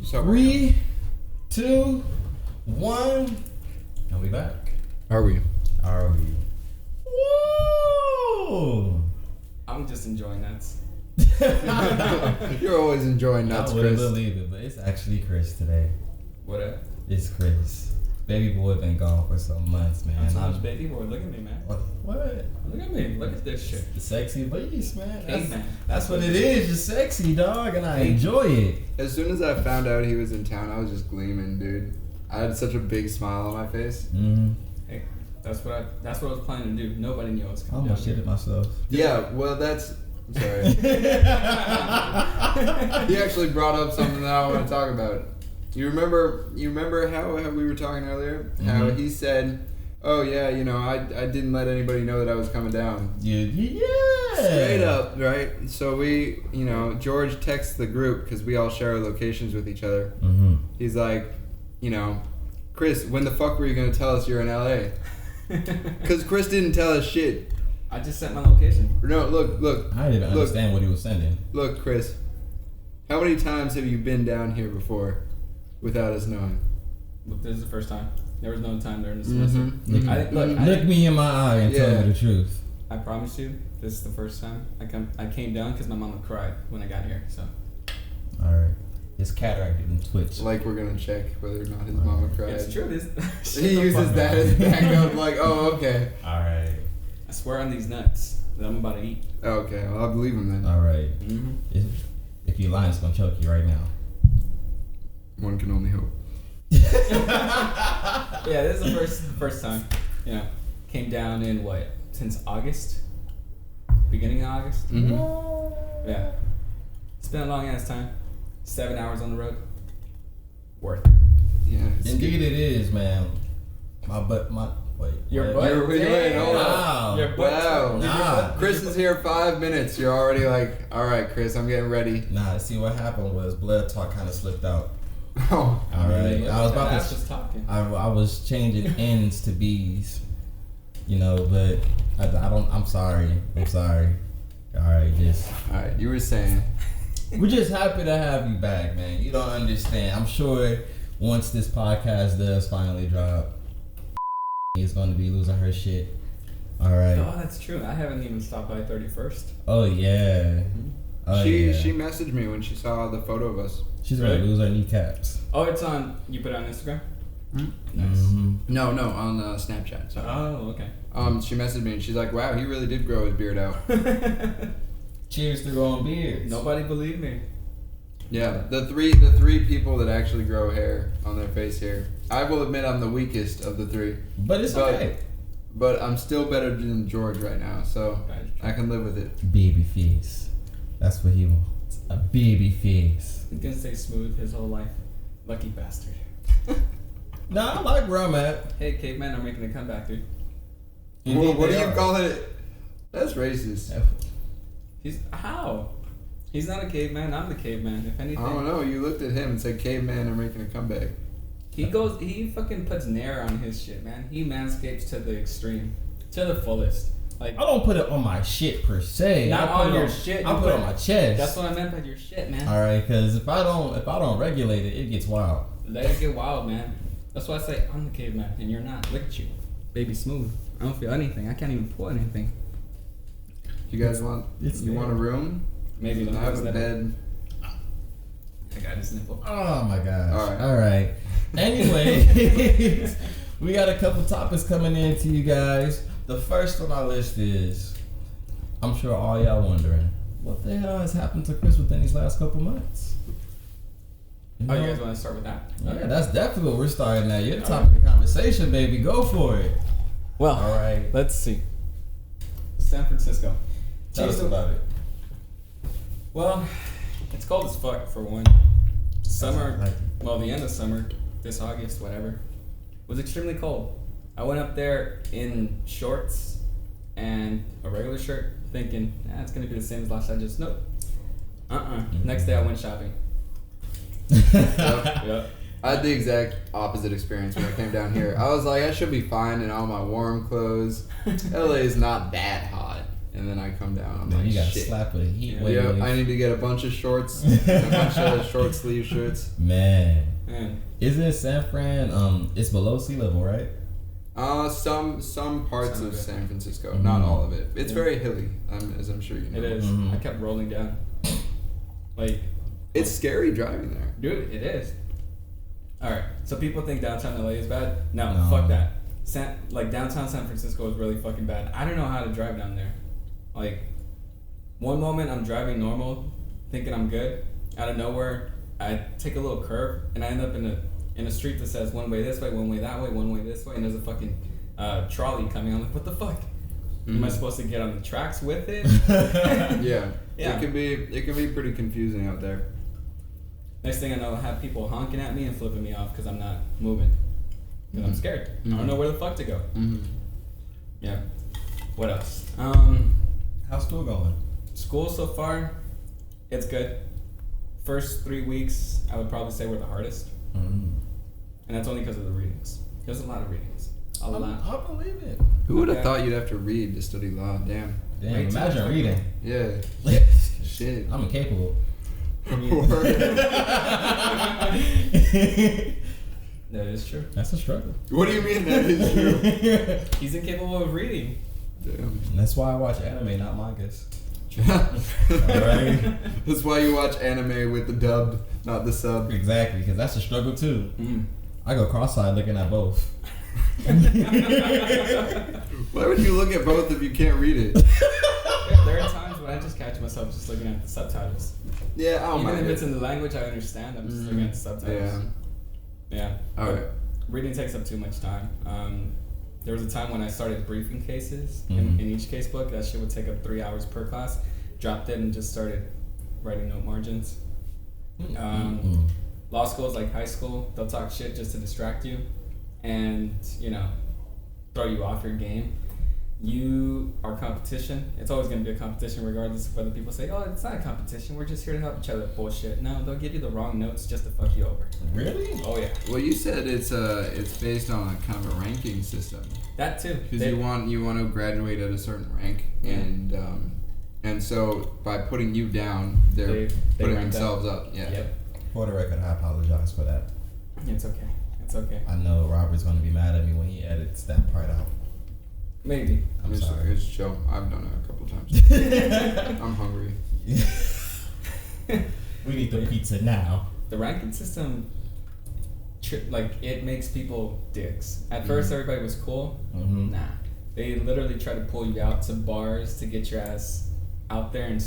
So 3, 2, 1. And we back. Are we? Woo! I'm just enjoying nuts. You're always enjoying nuts, I wouldn't Chris. believe it, but it's actually Chris today. What up? It's Chris. Baby boy been gone for some months, man. I'm so much baby boy. Look at me, man. What? Look at me. Look at this shit. The sexy beast, man. That's what what it is. You're sexy, dog, and I enjoy it. As soon as I found out he was in town, I was just gleaming, dude. I had such a big smile on my face. Mm-hmm. Hey, that's what I was planning to do. Nobody knew I was I coming almost down shit at myself. Yeah, well, that's... Sorry. He actually brought up something that I want to talk about. You remember how we were talking earlier? How Mm-hmm. he said, oh yeah, you know, I didn't let anybody know that I was coming down. Yeah. Straight up, right? So we, you know, George texts the group because we all share our locations with each other. Mm-hmm. He's like, you know, Chris, when the fuck were you going to tell us you're in LA? Because Chris didn't tell us shit. I just sent my location. No, look. I didn't understand what he was sending. Look, Chris. How many times have you been down here before without us knowing? This is the first time. There was no time during the semester. Mm-hmm. Look me in my eye and tell me the truth. I promise you, this is the first time I came down because my mama cried when I got here. So. All right. His cataract didn't twitch. Like we're going to check whether or not his mama cried. It's true. He uses that as backup, like, oh, okay. All right. I swear on these nuts that I'm about to eat. Okay, well, I'll believe him then. All right. Mm-hmm. If you lying, it's going to choke you right now. One can only hope. Yeah, this is the first time. You know, came down in since August, beginning of August. Mm-hmm. Yeah, it's been a long ass time. 7 hours on the road. Worth it. Yeah. Indeed, it is, man. My butt. Your what? butt. Wait, hold on. Wow. Your butt. Wow. Nah. Chris is here 5 minutes. You're already like, all right, Chris, I'm getting ready. Nah, see what happened was blood talk kind of slipped out. Oh. All right. I was about Ass to. was talking. I was changing N's to B's, you know, but I don't. I'm sorry. All right, All right, you were saying. we're just happy to have you back, man. You don't understand. I'm sure once this podcast does finally drop, is going to be losing her shit. All right. Oh, that's true. I haven't even stopped by 31st. Oh yeah. Oh, She yeah. messaged me when she saw the photo of us. She's gonna lose her kneecaps. Oh, it's on. You put it on Instagram. Hmm? Nice. Mm-hmm. No, on Snapchat. Sorry. Oh, okay. She messaged me and she's like, "Wow, he really did grow his beard out." Cheers to growing beards. Nobody believed me. Yeah, the three people that actually grow hair on their face here. I will admit I'm the weakest of the three, But it's okay. but I'm still better than George right now, so I can live with it. Baby face. That's what he wants. A baby face. He's gonna stay smooth his whole life. Lucky bastard. Nah, I like where I'm at. Hey, caveman, I'm making a comeback, dude. Well, what They do you are. call it? That's racist. He's how? He's not a caveman. I'm the caveman. If anything, I don't know. You looked at him and said, "Caveman, I'm making a comeback." He fucking puts nair on his shit, man. He manscapes to the extreme, to the fullest. Like I don't put it on my shit per se. Not I put on it your shit, I you put put it on my chest. that's what I meant by your shit, man. All right, because if I don't regulate it, it gets wild. Let it get wild, man. That's why I say I'm the caveman and you're not. Look at you, baby smooth. I don't feel anything. I can't even pull anything. You guys want? It's You there. want a room? Maybe I have a bed. I got his nipple. Oh my gosh. All All right. Anyway, we got a couple topics coming in to you guys. The first on our list is, I'm sure all y'all wondering, what the hell has happened to Chris within these last couple months? Oh, know? you guys want to start with that? Yeah, that's definitely what we're starting at. You're the topic of conversation, baby. Go for it. Well, All right. let's see. San Francisco. Tell us about it. Well, it's cold as fuck for one. Summer, well, the end of summer, this August, whatever, was extremely cold. I went up there in shorts and a regular shirt, thinking, it's gonna be the same as last time. Just nope. Next day I went shopping. Yep. I had the exact opposite experience when I came down here. I was like, I should be fine in all my warm clothes. LA is not that hot. and then I come down. I'm Then like, you got shit. slapped with a heat wave. Yep, I need to get a bunch of shorts, a bunch of short sleeve shirts. Man. Man. Isn't San Fran, it's below sea level, right? Some parts of San Francisco, Mm-hmm. not all of it. It's very hilly, as I'm sure you know. It is. Mhm. I kept rolling down. Like, It's scary driving there. dude, it is. Alright, so people think downtown LA is bad? No, No. fuck that. Downtown San Francisco is really fucking bad. I don't know how to drive down there. Like, one moment I'm driving normal, thinking I'm good. Out of nowhere, I take a little curve, and I end up in a street that says one way this way, one way that way, one way this way, and there's a fucking trolley coming. I'm like, what the fuck? Am I supposed to get on the tracks with it? Yeah. Yeah. It can be pretty confusing out there. Next thing I know, I have people honking at me and flipping me off because I'm not moving. Because I'm scared. I don't know where the fuck to go. Mm-hmm. Yeah. What else? How's school going? School so far, it's good. First 3 weeks, I would probably say were the hardest. Mm. And that's only because of the readings. There's a lot of readings. A lot. I believe it. Who would have Okay. thought you'd have to read to study law? Damn. Damn, Way too imagine much reading. Yeah. Shit. I'm incapable. That is true. That's a struggle. What do you mean that is true? He's incapable of reading. Damn. That's why I watch anime, not mangas. Right? That's why you watch anime with the dub, not the sub. Exactly, because that's a struggle too. Mm. I go cross-eyed looking at both. Why would you look at both if you can't read it? There are times when I just catch myself just looking at the subtitles. Yeah, I don't Even mind if it. it's in the language I understand, I'm just looking at the subtitles. Yeah. Alright. Reading takes up too much time. There was a time when I started briefing cases Mhm. in each case book. That shit would take up 3 hours per class. Dropped it and just started writing note margins. Law school is like high school. They'll talk shit just to distract you and, throw you off your game. You are competition. It's always going to be a competition regardless of whether people say, oh, it's not a competition. We're just here to help each other. Bullshit. No, they'll give you the wrong notes just to fuck you over. Really? Oh, yeah. Well, you said it's based on a kind of a ranking system. That too. Because you want to graduate at a certain rank, Yeah. and so by putting you down, they're They putting rank themselves up. Yeah. Yep. For the record, I apologize for that. It's okay. It's okay. I know Robert's going to be mad at me when he edits that part out. Maybe. I'm it's, sorry. It's chill. I've done it a couple times. I'm hungry. We need the pizza now. The ranking system, it makes people dicks. At first, everybody was cool. Mm-hmm. Nah. They literally try to pull you out to bars to get your ass out there and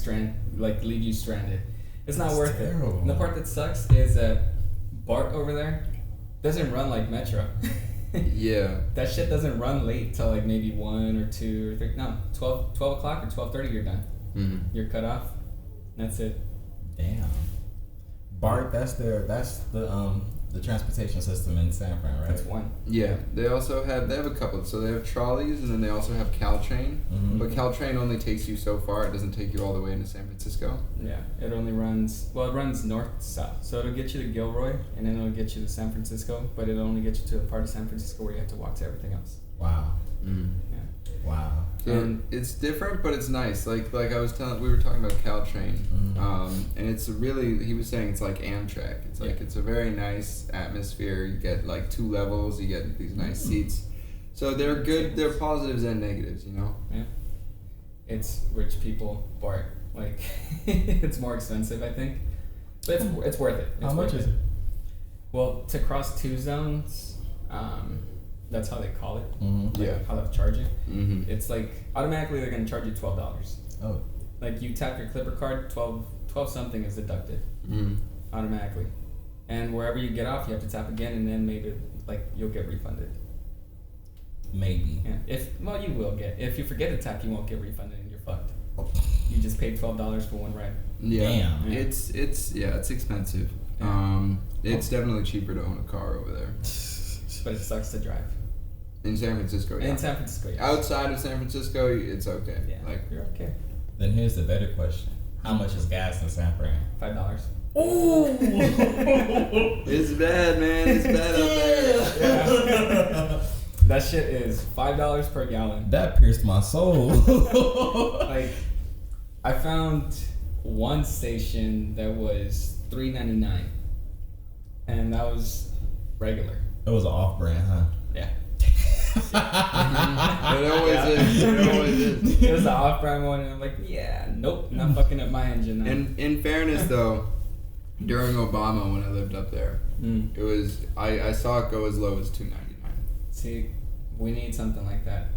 leave you stranded. It's not That's worth terrible. it. And the part that sucks is that Bart over there doesn't run like Metro. Yeah. That shit doesn't run late till like maybe 1 or 2 or 3. No, 12 o'clock or 12:30 you're done. Mm-hmm. You're cut off. That's it. Damn. BART, that's the transportation system in San Fran, right? That's one. Yeah. They have a couple. So they have trolleys, and then they also have Caltrain. Mhm. But Caltrain only takes you so far. It doesn't take you all the way into San Francisco. Yeah, it only runs, it runs north to south. So it'll get you to Gilroy, and then it'll get you to San Francisco, but it'll only get you to a part of San Francisco where you have to walk to everything else. Wow. Mm. Yeah. Wow. So And- it's different, but it's nice. Like we were talking about Caltrain, and it's really, he was saying it's like Amtrak. It's like, it's a very nice atmosphere. You get like 2 levels. You get these nice seats. So they're good. They're positives and negatives, Yeah. It's rich people, Bart. Like, it's more expensive, I think. But it's worth it. It's How much worth is it? Well, to cross 2 zones, that's how they call it. Mm-hmm. Yeah. How they'll charge you. Mm-hmm. It's like, automatically they're going to charge you $12. Oh. Like, you tap your Clipper card, 12 something is deducted Mm-hmm. automatically. And wherever you get off, you have to tap again, and then maybe, you'll get refunded. Maybe. Yeah. You will get. If you forget to tap, you won't get refunded, and you're fucked. You just paid $12 for one ride. Yeah. Damn. Yeah. It's expensive. Yeah. It's definitely cheaper to own a car over there. But it sucks to drive. In San Francisco, yeah. In San Francisco, yeah. Outside of San Francisco, it's okay. Yeah. Like, You're okay. Then here's the better question. How much is gas in San Fran? $5. Ooh. it's bad, man. It's bad out there. That shit is $5 per gallon. That pierced my soul. Like, I found one station that was $3.99, and that was regular. It was an off-brand, huh? Yeah. It always is. It always is. It was the off-brand one, and I'm like, yeah, nope, not fucking up my engine. Now. In fairness, though, during Obama when I lived up there, it was I saw it go as low as $2.99. See, we need something like that.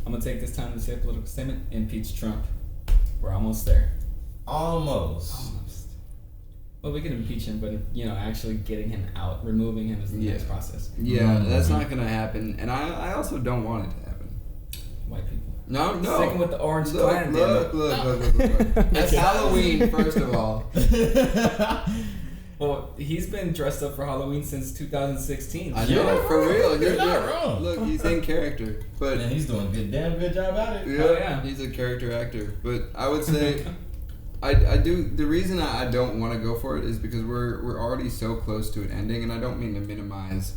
I'm gonna take this time to say a political statement. Impeach Trump. We're almost there. Almost. Well, we can impeach him, but actually getting him out, removing him is the next process. Yeah, that's not gonna happen, and I also don't want it to happen. White people. No. Sticking with the Orange Clan. Look. It's Halloween, first of all. Well, he's been dressed up for Halloween since 2016. I know, for real. You're not wrong. Look, he's in character, but and he's doing a damn good job at it. Yeah, he's a character actor. But I would say, I do. The reason I don't want to go for it is because we're already so close to it ending, and I don't mean to minimize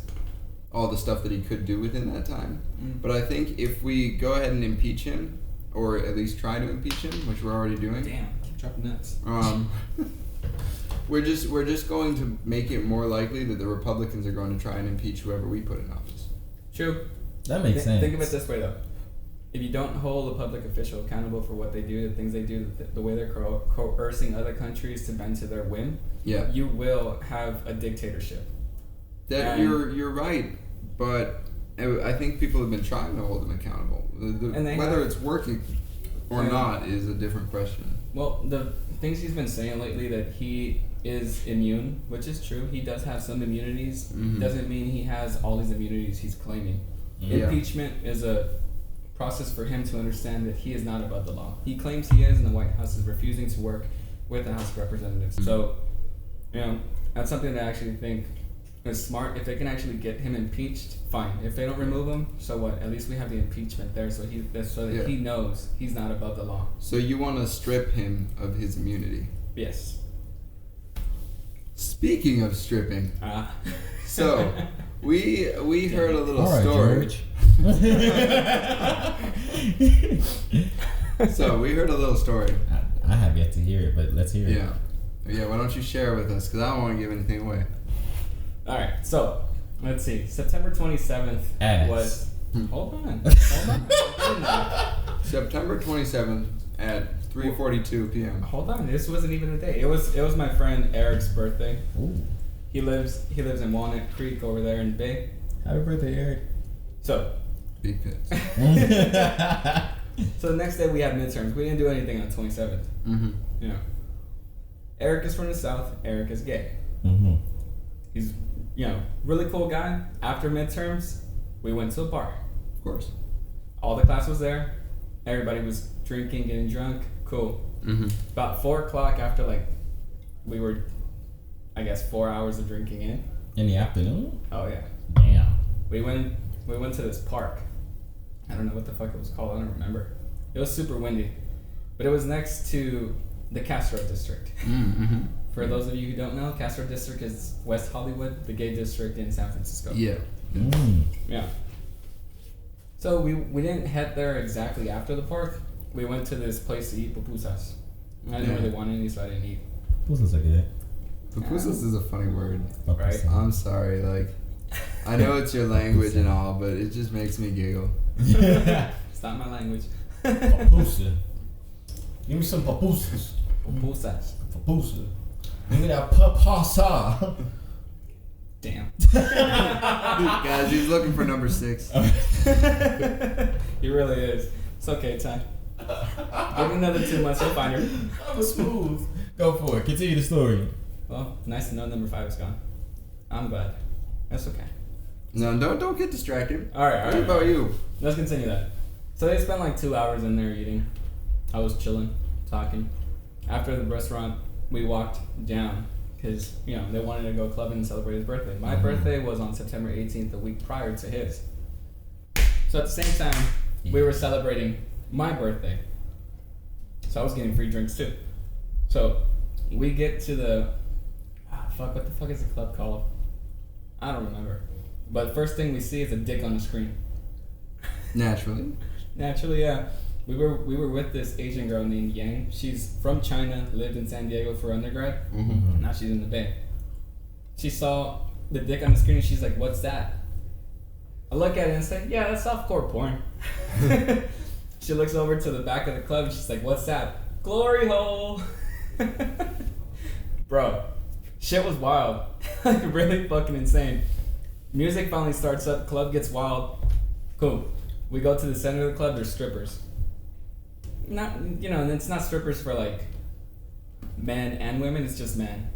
all the stuff that he could do within that time. But I think if we go ahead and impeach him, or at least try to impeach him, which we're already doing. Damn, keep dropping nuts. We're just going to make it more likely that the Republicans are going to try and impeach whoever we put in office. True. That makes sense. Think of it this way, though. If you don't hold a public official accountable for what they do, the things they do, the way they're coercing other countries to bend to their whim, you will have a dictatorship. You're right, but I think people have been trying to hold them accountable. Whether it's working or not is a different question. Well, the things he's been saying lately, that he is immune, which is true. He does have some immunities. Doesn't mean he has all these immunities he's claiming. Impeachment is a process for him to understand that he is not above the law. He claims he is, and the White House is refusing to work with the House of Representatives. So, that's something that I actually think is smart. If they can actually get him impeached, fine. If they don't remove him, so what? At least we have the impeachment there, so that he knows he's not above the law. So you want to strip him of his immunity? Yes. Speaking of stripping, so we heard a little story. George. So we heard a little story. I have yet to hear it, but let's hear it. Yeah. Why don't you share it with us? Because I don't want to give anything away. All right. So let's see. September 27th was. Hold on. September 27th at 3:42 p.m. Hold on. This wasn't even a day. It was my friend Eric's birthday. Ooh. He lives in Walnut Creek over there in Bay. Happy birthday, Eric. So. Big pits. So the next day we had midterms. We didn't do anything on the 27th. Eric is from the South. Eric is gay. He's really cool guy. After midterms, we went to a bar. Of course. All the class was there. Everybody was drinking, getting drunk. Cool. About 4 o'clock, after we were, I guess, 4 hours of drinking in the afternoon. Oh yeah. Damn. We went to this park. I don't know what the fuck it was called. I don't remember. It was super windy, but it was next to the Castro district. For those of you who don't know, Castro district is West Hollywood, the gay district in San Francisco. Yeah. Yeah. So we didn't head there exactly after the park. We went to this place to eat pupusas. I didn't really want any, so I didn't eat. Pupusas are good. Pupusas is a funny word. Right? I'm sorry, I know it's your language and all, but it just makes me giggle. It's not my language. Papusa. Give me some papusas. Pupusas. Papusa. Give me that papasa. Damn. Guys, he's looking for number 6. He really is. It's okay, Ty. Give me another 2 months, you'll find her. That was smooth. Go for it. Continue the story. Well, nice to know number 5 is gone. I'm glad. That's okay. No, don't get distracted. All right. What about you? Let's continue that. So they spent 2 hours in there eating. I was chilling, talking. After the restaurant, we walked down because, they wanted to go clubbing and celebrate his birthday. My birthday was on September 18th, the week prior to his. So at the same time, we were celebrating my birthday. So I was getting free drinks too. So we get to the... what the fuck is the club called? I don't remember. But first thing we see is a dick on the screen. Naturally. Naturally, yeah. We were with this Asian girl named Yang. She's from China, lived in San Diego for undergrad. Mm-hmm. Now she's in the Bay. She saw the dick on the screen and she's like, "What's that?" I look at it and say, "Yeah, that's softcore porn." She looks over to the back of the club and she's like, "What's that?" "Glory hole." Bro, shit was wild. Like, really fucking insane. Music finally starts up, club gets wild. Cool. We go to the center of the club, there's strippers. Not, you know, it's not strippers for like men and women, it's just men.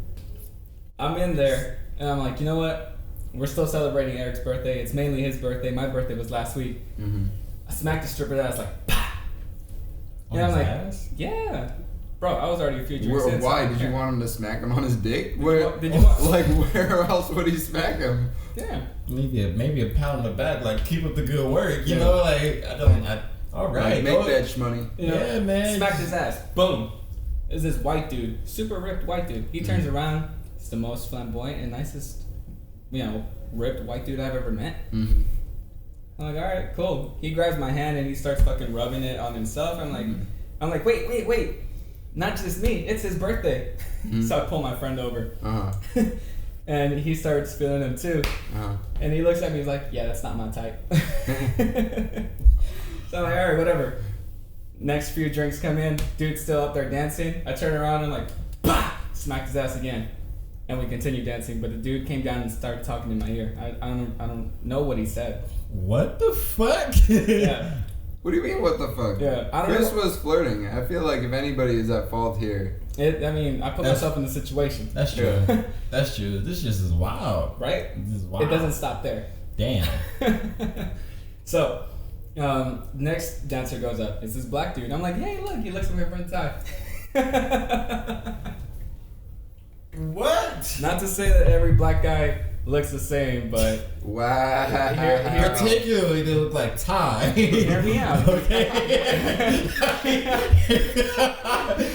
I'm in there and I'm like, you know what? We're still celebrating Eric's birthday. It's mainly his birthday. My birthday was last week. Mm-hmm. I smacked the stripper's ass like, pah! Yeah, I'm like, ass? Yeah. Bro, I was already a few drinks in. Why? Did you want him to smack him on his dick? Did you want like, where else would he smack him? Yeah. Maybe a pat on the back, like, keep up the good work, you know? Like, all right. Like, make that shmoney. You know, yeah, man. Smacked his ass. Boom. There's this white dude, super ripped white dude. He turns around. He's the most flamboyant and nicest, you know, ripped white dude I've ever met. Mm-hmm. I'm like, all right, cool. He grabs my hand and he starts fucking rubbing it on himself. I'm like, wait. Not just me. It's his birthday. Mm-hmm. So I pull my friend over. Uh-huh. And he starts feeling him too. Uh-huh. And he looks at me, he's like, yeah, that's not my type. So I'm like, all right, whatever. Next few drinks come in, dude's still up there dancing. I turn around and I'm like, bah! Smack his ass again. And we continue dancing, but the dude came down and started talking in my ear. I don't know what he said. What the fuck? Yeah. What do you mean, what the fuck? Yeah, I don't Chris know. was flirting. I feel like if anybody is at fault here. I put myself in the situation. That's true. That's true. This just is wild. Right? This is wild. It doesn't stop there. Damn. So, next dancer goes up. It's this black dude. I'm like, hey, look, he looks like my friend Ty. What? Not to say that every black guy looks the same, but Wow. Particularly, they look like Ty. Hear me out. Okay.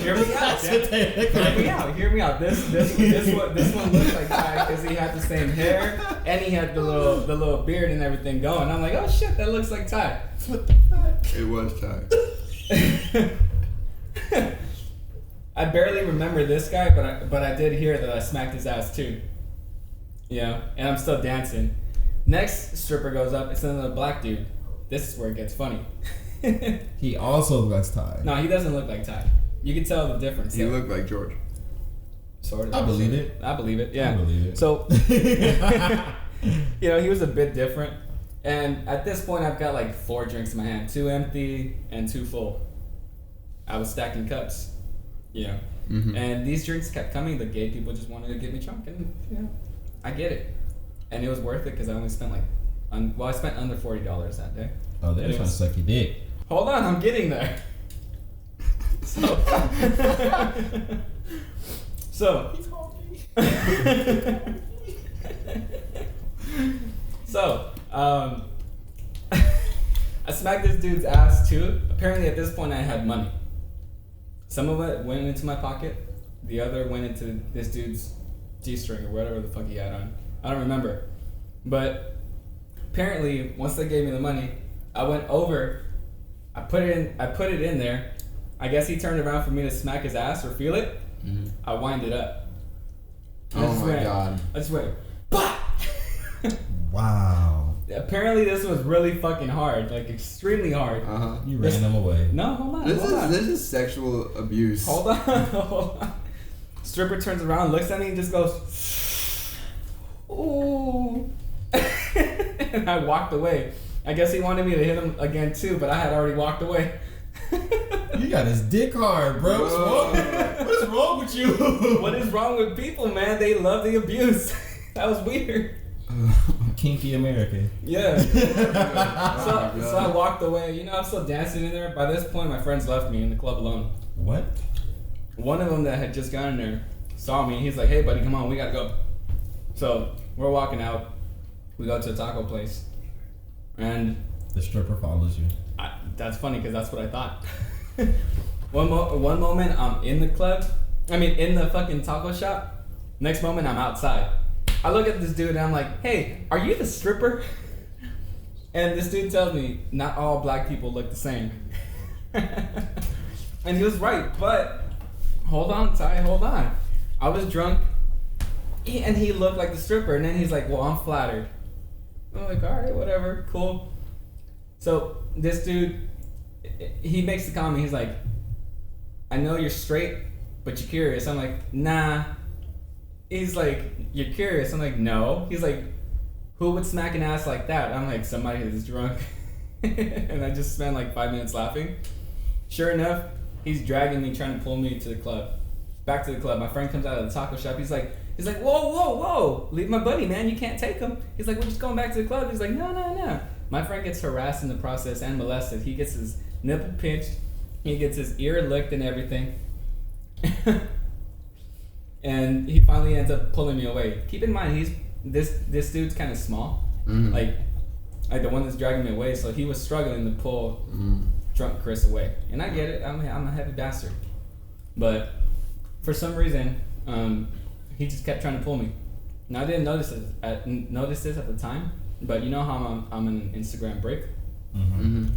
Hear me out. Hear me out. This one looks like Ty because he had the same hair and he had the little beard and everything going. I'm like, oh shit, that looks like Ty. What the fuck? It was Ty. I barely remember this guy, but I did hear that I smacked his ass too. Yeah, and I'm still dancing. Next stripper goes up. It's another black dude. This is where it gets funny. He also looks Ty. No, he doesn't look like Ty. You can tell the difference. He looked like George. Sort of. I believe it. I believe it. Yeah. I believe it. So, you know, he was a bit different. And at this point, I've got like 4 drinks in my hand, 2 empty and 2 full. I was stacking cups. You know, and these drinks kept coming. The gay people just wanted to get me drunk, and you know, I get it, and it was worth it because I only spent like, I spent under $40 that day. Oh, they're trying to suck your dick. Hold on, I'm getting there. So, I smacked this dude's ass too. Apparently, at this point, I had money. Some of it went into my pocket. The other went into this dude's G-string or whatever the fuck he had on. I don't remember. But apparently, once they gave me the money, I went over. I put it in there. I guess he turned around for me to smack his ass or feel it. Mm-hmm. I wind it up. Oh my god! I just went, bah! Wow. Apparently, this was really fucking hard, like extremely hard. You ran them away. No, hold on. This is sexual abuse. Hold on. Stripper turns around, looks at me, and just goes, ooh. And I walked away. I guess he wanted me to hit him again too, but I had already walked away. You got his dick hard, bro. What is wrong with you? What is wrong with people, man? They love the abuse. That was weird. Kinky America. Yeah. So I walked away. You know, I'm still dancing in there. By this point, my friends left me in the club alone. What? One of them that had just gotten there saw me. He's like, hey, buddy, come on. We got to go. So we're walking out. We go to a taco place. And the stripper follows you. That's funny because that's what I thought. One moment, I'm in the club. I mean, in the fucking taco shop. Next moment, I'm outside. I look at this dude and I'm like, hey, are you the stripper? And this dude tells me not all black people look the same. And he was right, but hold on, Ty, hold on. I was drunk, and he looked like the stripper, and then he's like, well, I'm flattered. I'm like, all right, whatever, cool. So this dude, he makes the comment, he's like, I know you're straight, but you're curious. I'm like, nah. He's like, you're curious. I'm like, no. He's like, who would smack an ass like that? I'm like, somebody who's drunk. And I just spent like 5 minutes laughing. Sure enough, he's dragging me, trying to pull me to the club. Back to the club. My friend comes out of the taco shop. He's like, whoa. Leave my buddy, man. You can't take him. He's like, we're just going back to the club. He's like, no. My friend gets harassed in the process and molested. He gets his nipple pinched. He gets his ear licked and everything. And he finally ends up pulling me away. Keep in mind, this dude's kind of small. Mm-hmm. Like the one that's dragging me away. So he was struggling to pull drunk Chris away. And I get it. I'm a heavy bastard. But for some reason, he just kept trying to pull me. Now I didn't notice this at the time. But you know how I'm an Instagram break? Mm-hmm.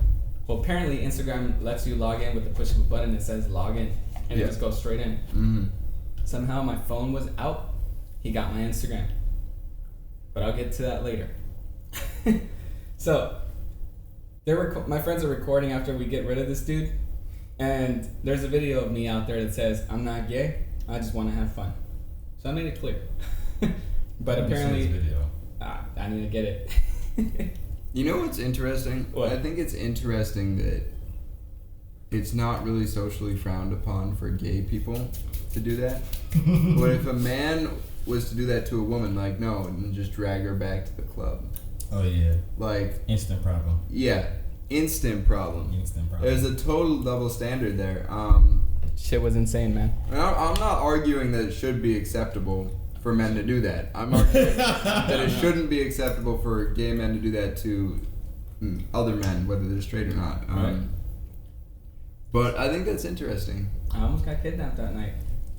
Well, apparently Instagram lets you log in with the push of a button that says log in, and it just goes straight in. Mm-hmm. Somehow my phone was out. He got my Instagram. But I'll get to that later. So, my friends are recording after we get rid of this dude, and there's a video of me out there that says, I'm not gay, I just want to have fun. So I made it clear. But apparently, I need to get it. You know what's interesting? What? I think it's interesting that it's not really socially frowned upon for gay people to do that. But if a man was to do that to a woman, like, no, and just drag her back to the club. Oh, yeah. Like... Instant problem. Yeah. Instant problem. There's a total double standard there. Shit was insane, man. I'm not arguing that it should be acceptable for men to do that. I'm arguing that it shouldn't be acceptable for gay men to do that to other men, whether they're straight or not. Right. But I think that's interesting. I almost got kidnapped that night.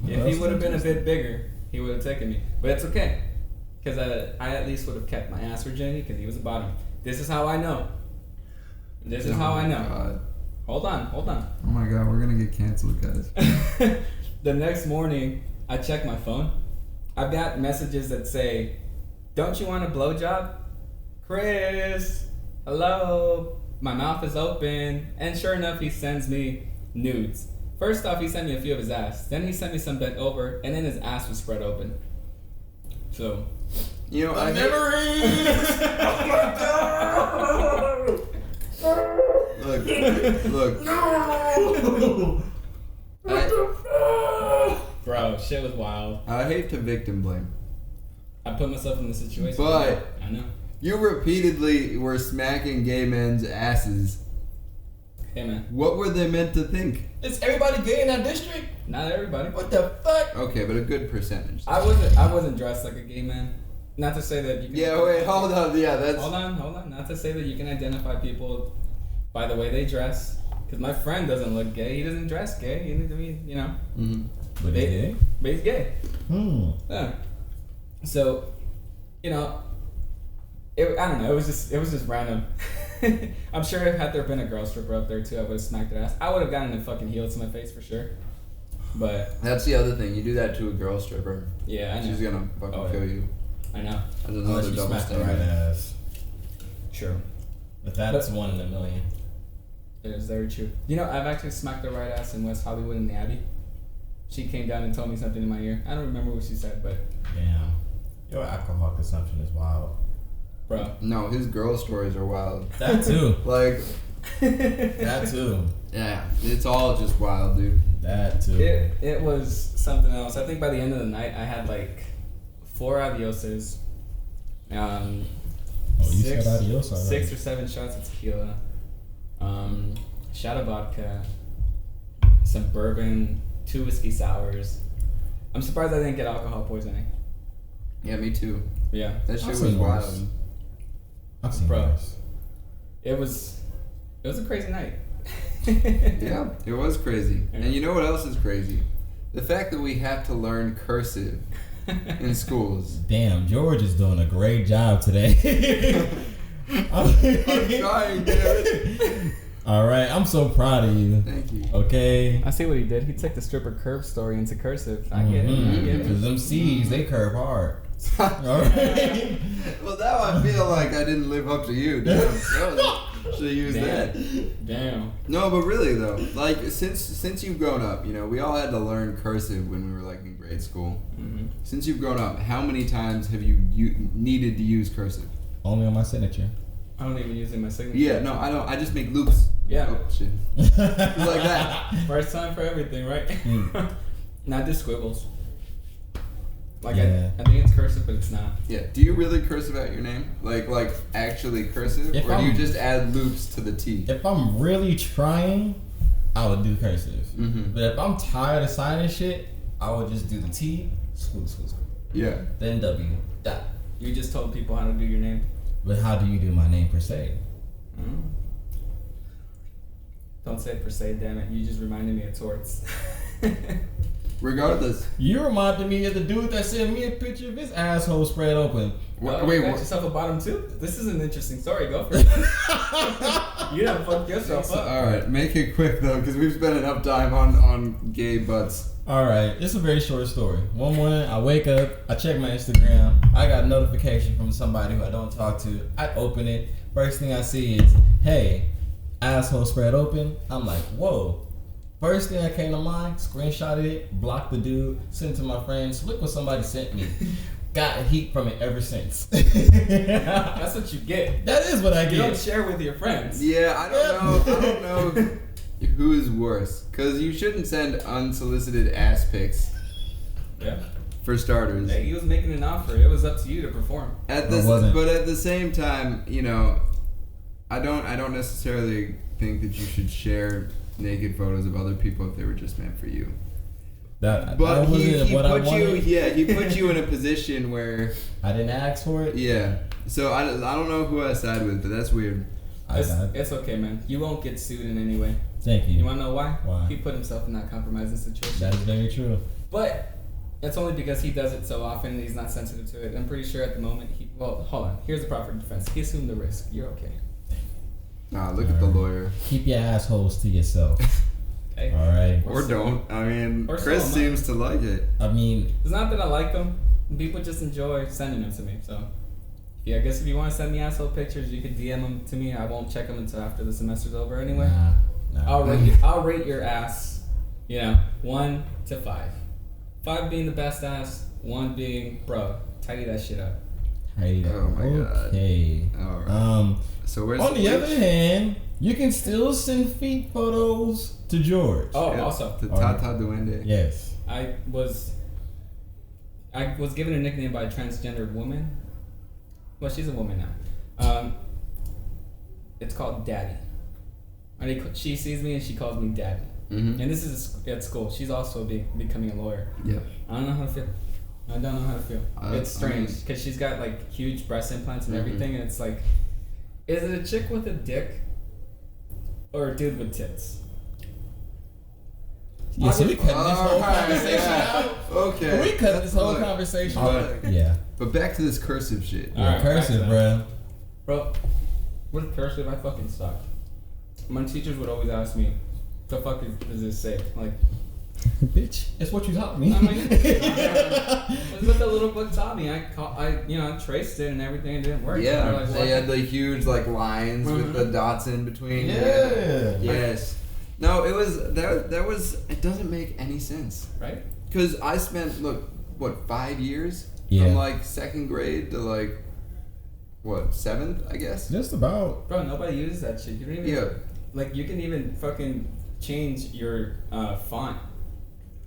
If he would have been a bit bigger, he would have taken me. But it's okay, because I at least would have kept my ass virginity, because he was a bottom. This is how I know. God. Hold on. Oh my God, we're gonna get canceled, guys. The next morning, I check my phone. I've got messages that say, don't you want a blowjob? Chris, hello. My mouth is open. And sure enough, he sends me nudes. First off, he sent me a few of his ass. Then he sent me some bent over, and then his ass was spread open. So, you know, memories! Look. No! Bro, shit was wild. I hate to victim blame. I put myself in the situation. But I know. You repeatedly were smacking gay men's asses. Hey, man. What were they meant to think? Is everybody gay in that district? Not everybody. What the fuck? Okay, but a good percentage. I wasn't dressed like a gay man. Not to say that you can... Yeah, wait, hold on. Yeah, that's... Hold on. Not to say that you can identify people by the way they dress. Because my friend doesn't look gay. He doesn't dress gay. You know. Mm-hmm. But he's gay? But he's gay. Yeah. So, you know... I don't know. It was just random. I'm sure had there been a girl stripper up there too, I would have smacked her ass. I would have gotten a fucking heel to my face for sure. But that's the other thing. You do that to a girl stripper. Yeah, I know. She's gonna fucking kill you. I know. That's another double standard. Right ass. True. But that's one in a million. It is very true. You know, I've actually smacked the right ass in West Hollywood in the Abbey. She came down and told me something in my ear. I don't remember what she said, but damn. Your alcohol consumption is wild. Bro. No, his girl stories are wild. That too. Like that too. Yeah, it's all just wild, dude. That too. It was something else. I think by the end of the night I had like 4 adioses. You said adios already. 6 or 7 shots of tequila. Shot of vodka. Some bourbon. 2 whiskey sours. I'm surprised I didn't get alcohol poisoning. Yeah, me too. Yeah. That shit was wild. I've seen Bro. worse. It was a crazy night. Yeah, it was crazy. And you know what else is crazy? The fact that we have to learn cursive in schools. Damn, George is doing a great job today. I'm trying, David. All right, I'm so proud of you. Thank you. Okay. I see what he did. He took the stripper curve story into cursive. I get it. Because them C's, they curve hard. All right. Well, now I feel like I didn't live up to you. Damn. Should have used that. Damn. No, but really though, like since you've grown up, you know, we all had to learn cursive when we were like in grade school. Mm-hmm. Since you've grown up, how many times have you needed to use cursive? Only on my signature. I don't even use it in my signature. Yeah, no, I don't. I just make loops. Yeah. Oh, shit. Like that. First time for everything, right? Not just squiggles. Like Yeah. I think it's cursive, but it's not. Yeah. Do you really cursive out your name? Like actually cursive, or do you just add loops to the T? If I'm really trying, I would do cursive. Mm-hmm. But if I'm tired of signing shit, I would just do the T, school. Yeah. Then W. Dot. You just told people how to do your name. But how do you do my name per se? Don't say per se, damn it. You just reminded me of torts. Regardless. You reminded me of the dude that sent me a picture of his asshole spread open. Wait, you got yourself a bottom too? This is an interesting story. Go for it. You done fucked yourself up. Alright, make it quick though, because we've spent enough time on gay butts. Alright, it's a very short story. One morning, I wake up, I check my Instagram, I got a notification from somebody who I don't talk to. I open it, first thing I see is, hey, asshole spread open. I'm like, whoa. First thing that came to mind, screenshotted it, blocked the dude, sent it to my friends. Look what somebody sent me. Got heat from it ever since. That's what you get. That is what I get. You don't share with your friends. Yeah, I don't know who is worse. Because you shouldn't send unsolicited ass pics. Yeah. For starters. Hey, he was making an offer. It was up to you to perform. But at the same time, you know, I don't necessarily think that you should share naked photos of other people if they were just meant for you. But he put you in a position where I didn't ask for it. Yeah. So I don't know who I side with, but that's weird. It's okay, man. You won't get sued in any way. Thank you. You want to know why? Why? He put himself in that compromising situation. That is very true. But it's only because he does it so often and he's not sensitive to it. I'm pretty sure at the moment hold on. Here's the proper defense. He assumed the risk. You're okay. Nah, look at the lawyer. Keep your assholes to yourself. Okay. All right. Or don't. I mean, or Chris seems to like it. I mean, it's not that I like them. People just enjoy sending them to me. So, yeah, I guess if you want to send me asshole pictures, you could DM them to me. I won't check them until after the semester's over anyway. Nah. I'll rate your ass, 1 to 5. 5 being the best ass, 1 being, bro, tidy that shit up. Oh my god. Okay. All right. So where's on the other hand, you can still send feet photos to George. Oh, yeah, also to Tata Duende. Yes. I was given a nickname by a transgender woman. Well, she's a woman now. It's called Daddy. She sees me and she calls me Daddy. Mm-hmm. And this is at school. She's also becoming a lawyer. Yeah. I don't know how to feel. It's strange because she's got like huge breast implants and everything, and it's like, is it a chick with a dick or a dude with tits? Yeah, so we cut this whole conversation out. Okay. We cut this whole conversation out. Yeah. But back to this cursive shit. Yeah, cursive, bro. With cursive, I fucking suck. My teachers would always ask me, "The fuck does this say?" Like, bitch, it's what you taught me. I mean, it's what the little book taught me. I traced it and everything. It didn't work. Yeah, like, they had the huge like lines with the dots in between. Yeah. Yes. No, it was that was. It doesn't make any sense, right? Because I spent 5 years from like 2nd grade to like 7th, I guess. Just about. Bro, nobody uses that shit. You don't even like. You can even fucking change your font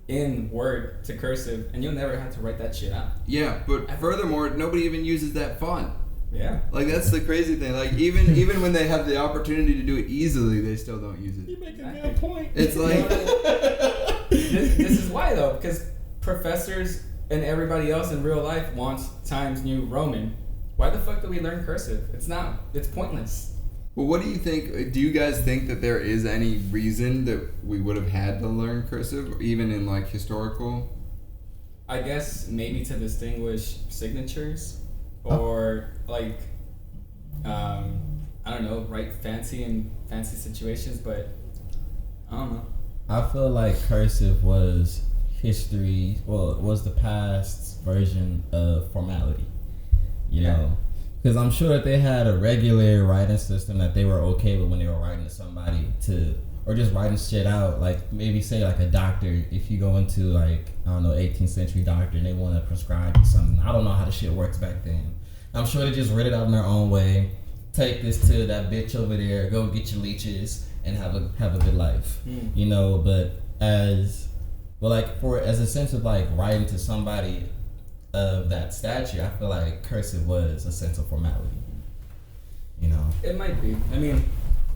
in Word to cursive, and you'll never have to write that shit out. Yeah, but furthermore, nobody even uses that font. Yeah. Like, that's the crazy thing. Like, even when they have the opportunity to do it easily, they still don't use it. You make a good point. It's like... this is why, though, because professors and everybody else in real life wants Times New Roman. Why the fuck do we learn cursive? It's pointless. Well, what do you think? Do you guys think that there is any reason that we would have had to learn cursive, even in, like, historical? I guess maybe to distinguish signatures. Or, like, I don't know, write fancy situations, but I don't know. I feel like cursive was history. Well, it was the past version of formality. You know, because I'm sure that they had a regular writing system that they were okay with when they were writing to somebody or just writing shit out. Like maybe say like a doctor, if you go into like, I don't know, 18th century doctor and they want to prescribe you something. I don't know how the shit works back then. I'm sure they just read it out in their own way. Take this to that bitch over there, go get your leeches and have a good life. You know, but as a sense of like writing to somebody of that stature, I feel like cursive was a sense of formality. You know? It might be. I mean,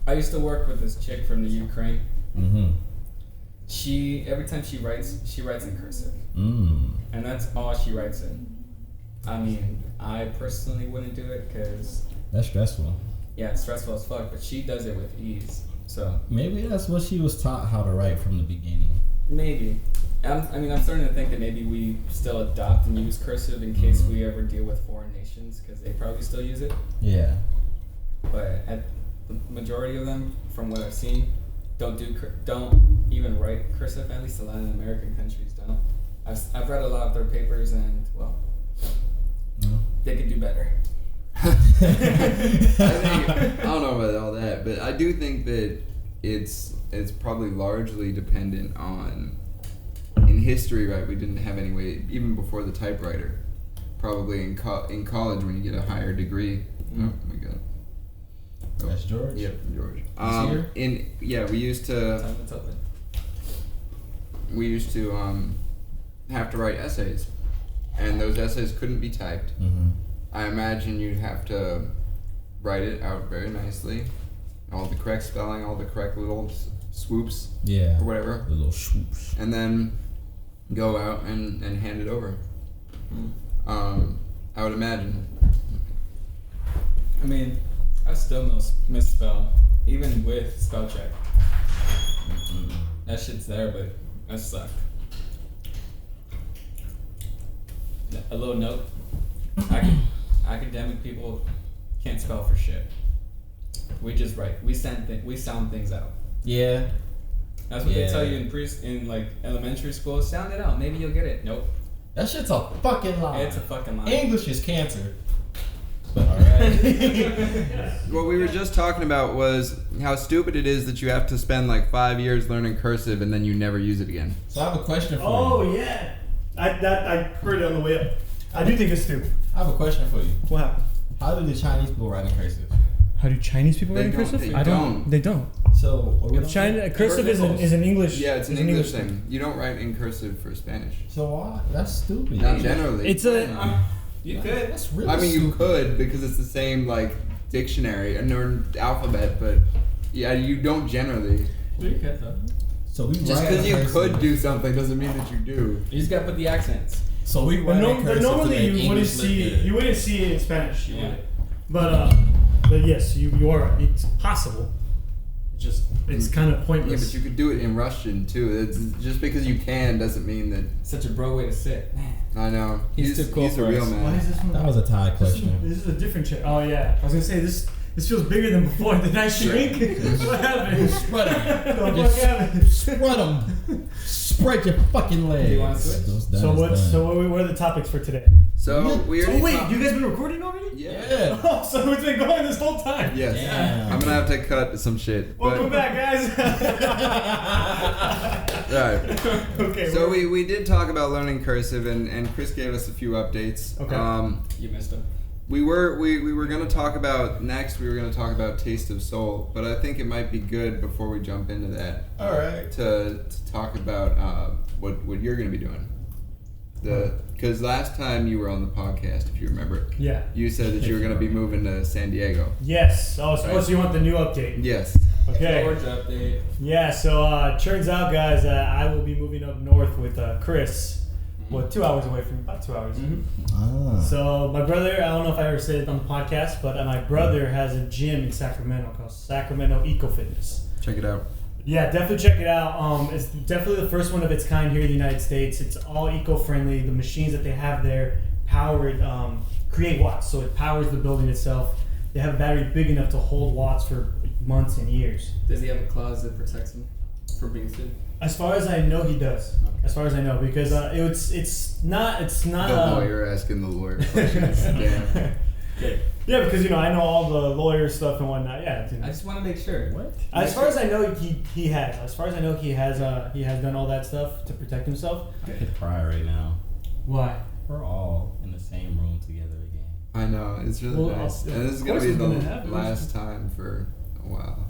I used to work with this chick from the Ukraine. Every time she writes in cursive. And that's all she writes in. I mean, I personally wouldn't do it because that's stressful. Yeah, it's stressful as fuck, but she does it with ease. So maybe that's what she was taught how to write from the beginning. Maybe. I'm starting to think that maybe we still adopt and use cursive in case we ever deal with foreign nations, because they probably still use it. Yeah. But the majority of them, from what I've seen, don't even write cursive. At least the Latin American countries don't. I've read a lot of their papers, and well, they could do better. I don't know about all that, but I do think that it's probably largely dependent on, in history, right? We didn't have any way, even before the typewriter. Probably in college when you get a higher degree. Oh my god. Oh. That's George. Yep, George. We used to have to write essays, and those essays couldn't be typed. I imagine you'd have to write it out very nicely, all the correct spelling, all the correct little swoops, or whatever, the little swoops, and then go out and hand it over. I would imagine. I mean, I still misspell, even with spell check. That shit's there, but I suck. A little note. Academic people can't spell for shit. We just write. We sound things out. Yeah. That's what they tell you in like elementary school. Sound it out. Maybe you'll get it. Nope. That shit's a fucking lie. It's a fucking lie. English is cancer. But all right. What we were just talking about was how stupid it is that you have to spend like 5 years learning cursive and then you never use it again. So I have a question for you. Oh yeah, I heard it on the way up. I do think it's stupid. I have a question for you. What happened? How do the Chinese people write in cursive? How do Chinese people write in cursive? They don't. They don't. So cursive is an English. Yeah, it's an English thing. You don't write in cursive for Spanish. So why? That's stupid. Not generally. It's a. You could. That's really I mean, stupid. you could because it's the same like dictionary or alphabet, but yeah, you don't generally. You could though. So we Just because you could do something doesn't mean that you do. You just gotta put the accents. So we write in cursive. Normally you wouldn't see it in Spanish. You wouldn't. But yes, you are right. It's possible. It's kind of pointless. Yeah, but you could do it in Russian too. It's, just because you can doesn't mean that. Such a bro way to sit. Man. I know. He's too cool He's for a real us. man. Why is this one? That was a tie question. This is a different chair. Oh yeah, I was gonna say this feels bigger than before. Did I shrink? What happened? Spread them. What happened? Spread them. Spread your fucking legs. Do you want to switch? What are the topics for today? So we already. You guys been recording already? Yeah. Oh, so it's been going this whole time. Yes. Yeah. I'm gonna have to cut some shit. Welcome back, guys. Alright. Okay. So we did talk about learning cursive, and Chris gave us a few updates. Okay. You missed him. We were gonna talk about Taste of Soul, but I think it might be good before we jump into that. All right. To talk about what you're gonna be doing. Because last time you were on the podcast, if you remember, you said that you were gonna be moving to San Diego. Yes. Oh, so you want the new update? Yes. Okay. George update. Yeah. So turns out, guys, I will be moving up north with Chris. What, 2 hours away from about 2 hours. So my brother, I don't know if I ever said it on the podcast, but my brother has a gym in Sacramento called Sacramento Eco Fitness. Check it out. Yeah, definitely check it out. It's definitely the first one of its kind here in the United States. It's all eco-friendly. The machines that they have there create watts, so it powers the building itself. they have a battery big enough to hold watts for months and years. Does he have a clause that protects him from being sued? As far as I know, he does. Okay. As far as I know, because it's not. The lawyer asking the lawyer questions. Damn. Okay. Yeah, because I know all the lawyer stuff and whatnot. Yeah. I just want to make sure. What? As far as I know, he has. As far as I know, he has done all that stuff to protect himself. I could cry right now. Why? We're all in the same room together again. I know, it's really nice. And this is going to be the last time for a while.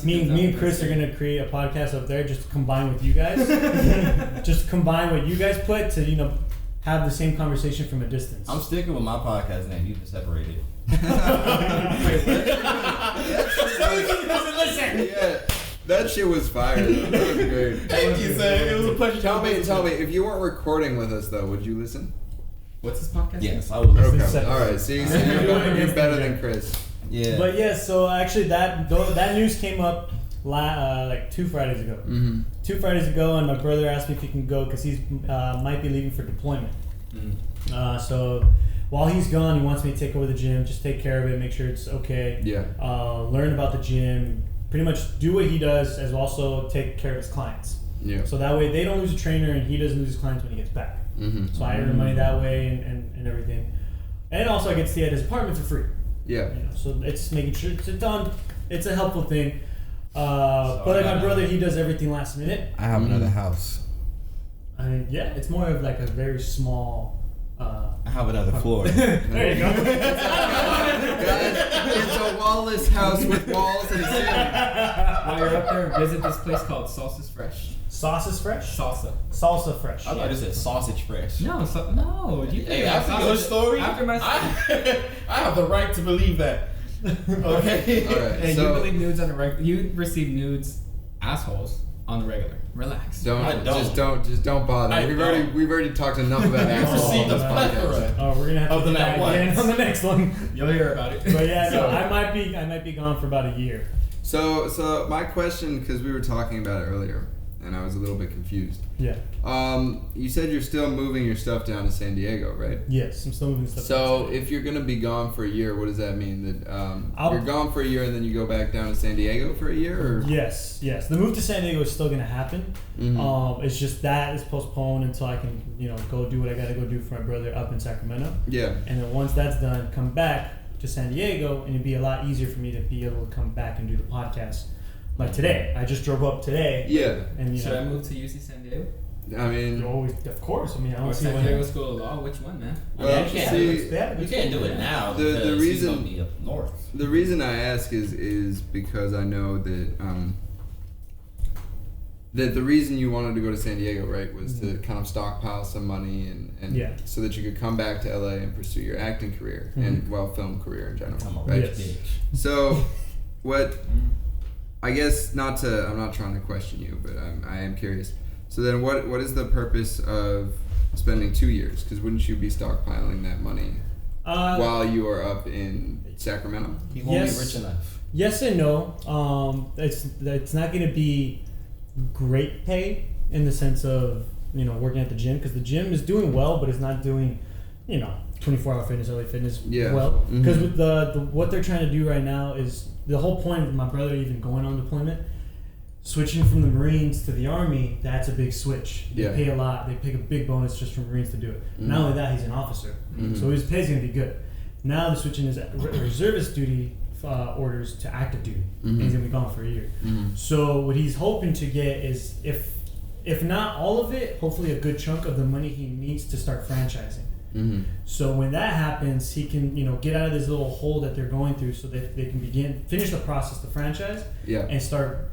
Me and Chris are going to create a podcast up there just to combine with you guys. Just combine what you guys put to, have the same conversation from a distance. I'm sticking with my podcast name. You just separated. Wait, listen. Yeah, that shit was fire. That was great. Thank you, sir. It was a pleasure. Tell me, if you weren't recording with us though, would you listen? What's this podcast? Yes, I would listen. Okay. All right. See, so you're better than Chris. Yeah. But yeah, so actually that news came up like 2 Fridays ago. Mm-hmm. 2 Fridays ago, and my brother asked me if he can go because he's might be leaving for deployment. So while he's gone, he wants me to take over the gym, just take care of it, make sure it's okay. Yeah. Learn about the gym, pretty much do what he does, as also take care of his clients. Yeah. So that way they don't lose a trainer and he doesn't lose his clients when he gets back. Mm-hmm. So I earn money that way and everything. And also I get to stay at his apartment for free. Yeah. So it's making sure it's done. It's a helpful thing. But like my brother, he does everything last minute. I have another house. I mean, yeah, it's more of like a very small. I have another floor. There you go. Guys, it's a wallless house with walls and a ceiling. While you're up there, visit this place called Salsa's Fresh. Sauce is fresh? Salsa fresh. I thought it said sausage fresh. No. You Hey, after your story, after my I have the right to believe that. Okay. All right. Hey, So you believe nudes on the regular? You receive nudes, assholes, on the regular. Relax. just don't bother. We've already talked enough about assholes on received this a podcast. plethora. Oh, we're gonna have Of to the do that night again ones. on the next one. You'll hear about it. But yeah, no, I might be gone for about a year. So my question, because we were talking about it earlier, and I was a little bit confused. Yeah. You said you're still moving your stuff down to San Diego, right? Yes, I'm still moving stuff. So if you're gonna be gone for a year, what does that mean? That you're gone for a year and then you go back down to San Diego for a year, or? Yes. The move to San Diego is still gonna happen. Mm-hmm. It's just that is postponed until I can, go do what I gotta go do for my brother up in Sacramento. Yeah. And then once that's done, come back to San Diego, and it'd be a lot easier for me to be able to come back and do the podcast. Like today, I just drove up today. Yeah. And Should I move to UC San Diego? I mean, of course. I don't Or see San why. Diego School of Law? Which one, man? well, you can't see, You can't do it now. The because reason- he's gonna be up north. the reason I ask is because I know that that the reason you wanted to go to San Diego, right, was to kind of stockpile some money and Yeah. so that you could come back to LA and pursue your acting career and film career in general. I'm a right? rich bitch. So, what? I guess I'm not trying to question you, but I am curious. So then, what is the purpose of spending 2 years? Because wouldn't you be stockpiling that money while you are up in Sacramento? He won't be rich enough. Yes and no. It's not going to be great pay in the sense of working at the gym, because the gym is doing well, but it's not doing 24-hour fitness, LA Fitness well. Because with the what they're trying to do right now is the whole point of my brother even going on deployment, switching from the Marines to the Army. That's a big switch. They pay a lot. They pay a big bonus just from Marines to do it. Not only that, he's an officer, so his pay is going to be good. Now they're switching his reservist duty orders to active duty. And he's going to be gone for a year. So what he's hoping to get is, if not all of it, hopefully a good chunk of the money he needs to start franchising. So when that happens, he can get out of this little hole that they're going through, so that they can finish the process to franchise, and start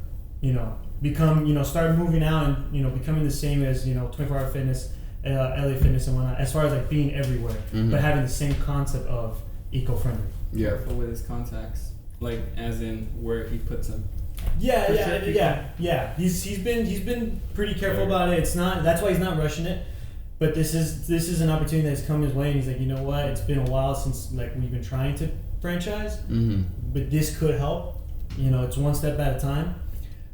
start moving out and becoming the same as 24-hour fitness, LA Fitness and whatnot, as far as like being everywhere, but having the same concept of eco-friendly. Careful with his contacts, like as in where he puts them. Yeah. He's been pretty careful about it. That's why he's not rushing it. But this is an opportunity that's come his way, and he's like, you know what? It's been a while since we've been trying to franchise, but this could help. It's one step at a time.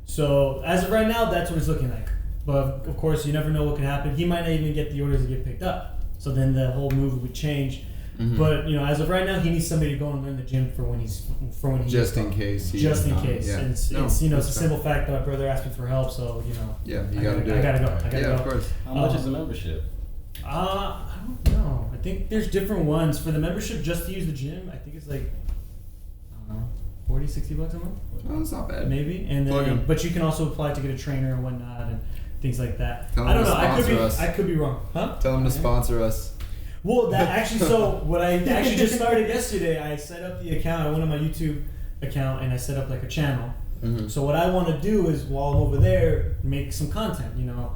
So as of right now, that's what it's looking like. But of course, you never know what could happen. He might not even get the orders to get picked up. So then the whole move would change. Mm-hmm. But as of right now, he needs somebody to go and learn the gym for when he's just in case. Just in case. Yeah. And it's a simple fact that my brother asked me for help, so Yeah, you gotta do it. I gotta go. Yeah, of course. How much is the membership? I don't know. I think there's different ones for the membership just to use the gym. I think it's like I don't know, $40-$60 a month. Oh, that's not bad. Maybe, and then but you can also apply to get a trainer and whatnot and things like that. I don't know. I could be wrong. Huh? Tell them to sponsor us. Well, that actually. So what I actually just started yesterday, I set up the account. I went on my YouTube account and I set up like a channel. Mm-hmm. So what I want to do is while I'm over there, make some content.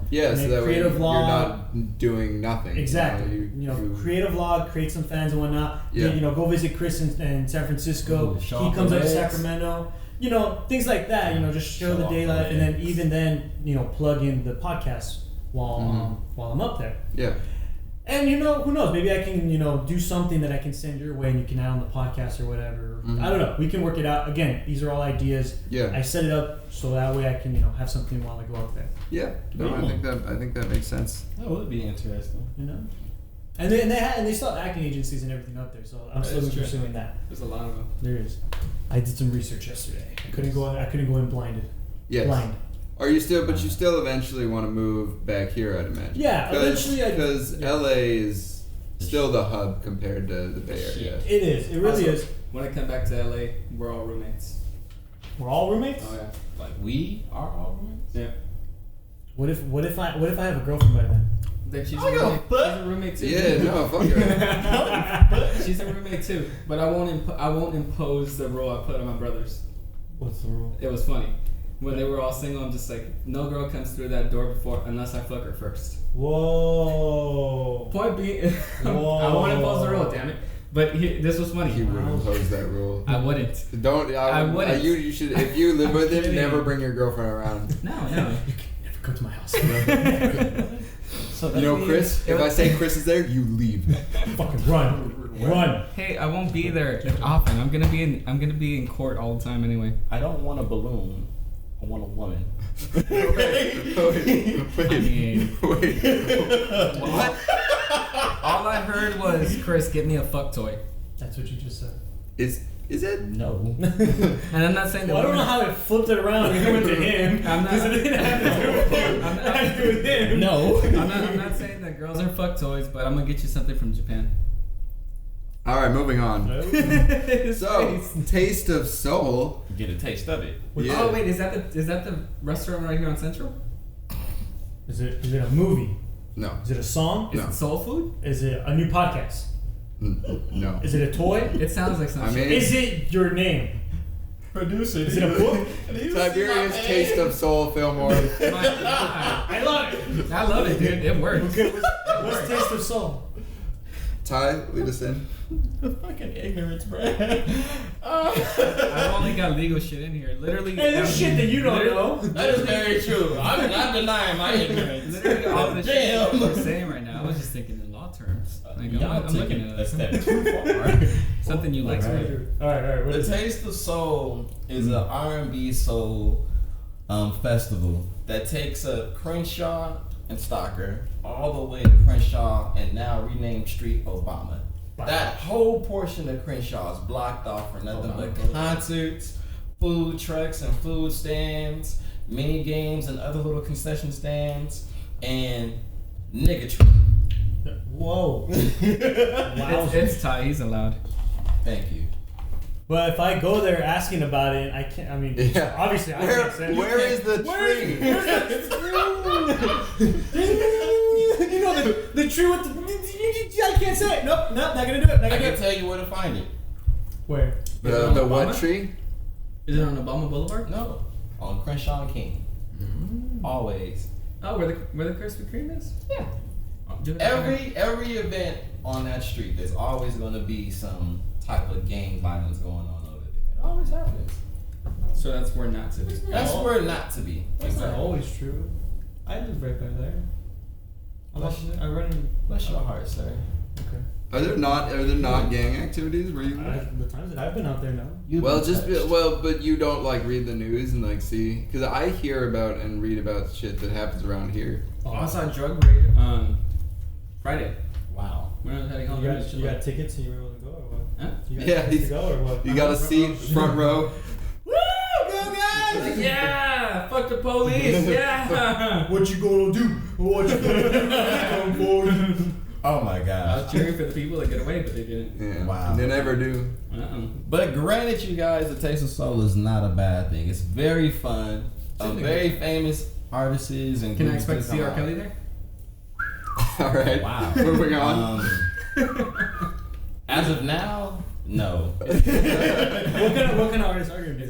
Yeah, make so that create a vlog. You're not doing nothing. Exactly. Create a vlog, create some fans and whatnot. Yeah. Go visit Chris in San Francisco. He comes up to Sacramento. Things like that. Just show the day life, and then even then, plug in the podcast while I'm up there. Yeah. And who knows? Maybe I can do something that I can send your way, and you can add on the podcast or whatever. Mm-hmm. I don't know. We can work it out. Again, these are all ideas. Yeah. I set it up so that way I can have something while I go up there. Yeah. No, I think that makes sense. That would be interesting. And they still have acting agencies and everything up there, so I'm still pursuing that. There's a lot of them. There is. I did some research yesterday. I couldn't go in blinded. Yes. Blind. Are you still? But you still eventually want to move back here, I'd imagine. Yeah, eventually. Because LA is still the hub compared to the Bay Area. It is. It really is. When I come back to LA, we're all roommates. We're all roommates? Oh yeah. Like we are all roommates? Yeah. What if I have a girlfriend by then? Then she's a roommate too. Yeah, no, fuck her. She's a roommate too. But I won't impose the rule I put on my brothers. What's the rule? It was funny. When they were all single, I'm just like, no girl comes through that door unless I fuck her first. Whoa. Point being, I won't impose the rule, damn it. But this was funny. He would impose that rule. I wouldn't. I wouldn't. You should, if you live with him, never bring your girlfriend around. No. You can never come to my house. So Chris, if I say Chris is there, you leave. Fucking run. Hey, I won't be there often. I'm gonna be in court all the time anyway. I don't want a balloon. I want a woman. Wait. What? All I heard was, Chris, get me a fuck toy. That's what you just said. Is it? No. And I'm not saying that. Well, I don't know how it flipped it around and went to him. Because it didn't have to do with him. It had to do with him. No. I'm not saying that girls are fuck toys, but I'm gonna get you something from Japan. All right, moving on. So, Taste of Soul. Get a taste of it. Yeah. Oh wait, is that the restaurant right here on Central? Is it a movie? No. Is it a song? Is it soul food? Is it a new podcast? No. Is it a toy? It sounds like something. Is it your name? Producer. Is it a book? Tiberius Taste of Soul, Fillmore. I love it. I love it, dude. It works. Okay, what's Taste of Soul? Ty, lead us in. Fucking ignorance, bro. I've only got legal shit in here. Literally. Hey, there's shit that you don't know. That is very true. I'm not denying my ignorance. Literally all the shit we're saying right now. I was just thinking in law terms. Like, I'm looking at a step too far. Something you like. All right. The Taste of Soul is an R&B soul festival that takes a Crenshaw and Stocker all the way to Crenshaw and now renamed Street Obama. Wow. That whole portion of Crenshaw is blocked off for nothing but concerts, food trucks and food stands, mini games and other little concession stands, and niggatry. Whoa. Wow. It's Ty, he's allowed. Thank you. But if I go there asking about it, I can't. I mean, obviously, I can't say. Where is the tree? Where's the tree? You know the tree with the. I can't say it. Nope, not gonna do it. I can tell you where to find it. Where? The what tree? Is it on Obama Boulevard? No, on Crenshaw and King. Mm-hmm. Always. Oh, where the Krispy Kreme is? Yeah. Every event on that street, there's always going to be some type of gang violence going on over there. It always happens. So that's where not to be. That's where not to be. That's not always true. I live right by there. Bless your heart, sir. Okay. Are there not gang activities where you live? The times that I've been out there, no. But you don't like read the news and like see, because I hear about and read about shit that happens around here. I saw a drug raid on Friday. Wow. We're heading home. You got tickets and you were able to go or what? Huh? You got tickets to go or what? You got a seat front row. Woo! Go guys! Yeah! Fuck the police! Yeah! What you gonna do? What you gonna do? Come forward. Oh my I gosh. was cheering for the people that get away, but they didn't. Yeah. Wow. They never do. But granted, you guys, the Taste of Soul is not a bad thing. It's very fun. Very famous artists and Can I groups expect to see come R. out. Kelly there? All right. Wow. Moving on. As of now, no. What kind of artists are you gonna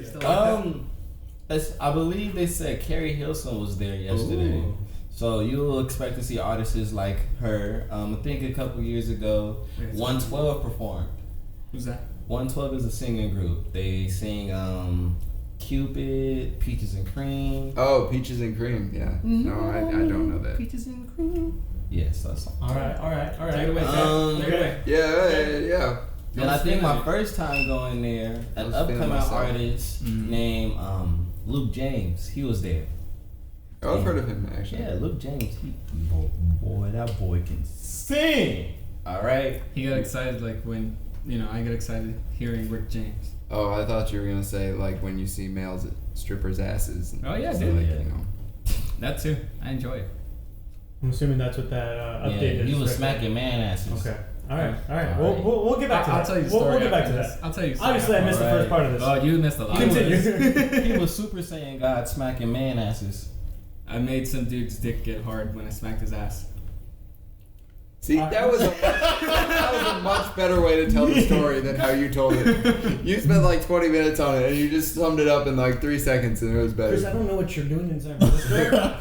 do? I believe they said Carrie Hilson was there yesterday. Ooh. So you'll expect to see artists like her. I think a couple years ago, 112 performed. Who's that? 112 is a singing group. They sing Cupid, Peaches and Cream. Oh, Peaches and Cream. Yeah. No, I don't know that. Peaches and Cream. Yes, that's All right. Take it away, Take it away. Yeah. And I think my first time going there, an upcoming artist named Luke James, he was there. Oh, I've heard of him actually. Yeah, Luke James. Boy, that boy can sing. All right. He got excited like when, I get excited hearing Rick James. Oh, I thought you were gonna say like when you see males at strippers' asses. Oh, yeah, so, dude. Like, That too. I enjoy it. I'm assuming that's what that update is. He was right? smacking man asses. Okay. All right. We'll get back to that. I'll tell you the story. We'll get back to after that. this. I'll tell you. Obviously, I missed the first part of this. Oh, you missed a lot. Continue. He was Super Saiyan God smacking man asses. I made some dude's dick get hard when I smacked his ass. See, that was a much better way to tell the story than how you told it. You spent like 20 minutes on it, and you just summed it up in like 3 seconds, and it was better. Chris, I don't know what you're doing in San Francisco,